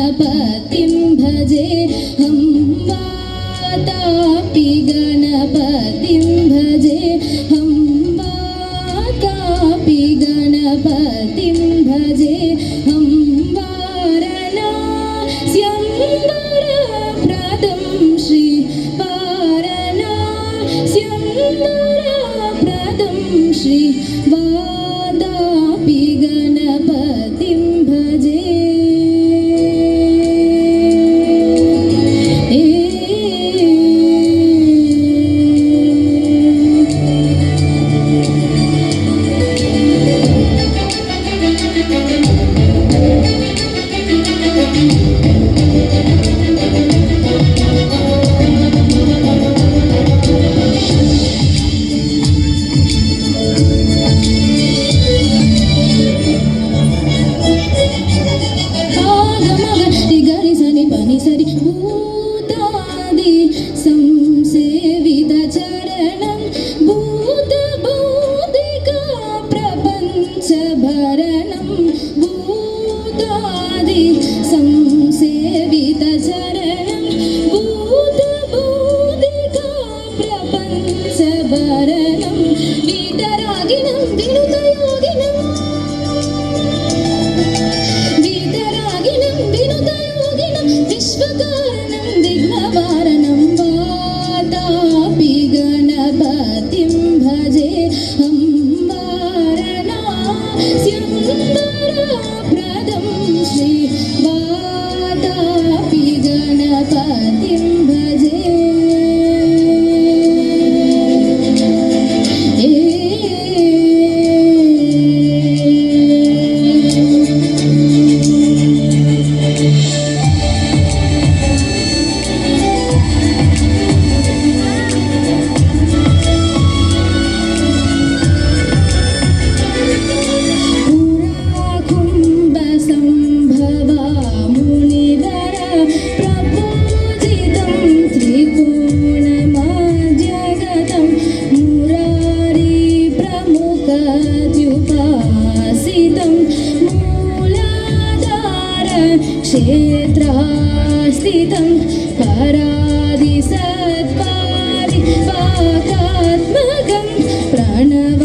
गणपतिं भजे हम वातापि गणपतिं भजे हम वातापि गणपतिं भजे हम वारणास्यं वरप्रदं श्री वारणास्यं वरप्रदं श्री वातापि गणपतिं भजे भूतादि संसेवित चरणं भूतभौतिका प्रपञ्च भरणं भूतादि संसेवित चरणं भूतभौतिका प्रपञ्च भरणं वीतरागिनं विनुतयोगिनं विश्वकारणं विघ्नवारणं वातापि गणपतिं भजे हम वारणास्यं वरप्रदं श्री वातापि गणपतिं भजे क्षेत्रास्थितं परादिसत्पादि वाकात्मकं प्रणव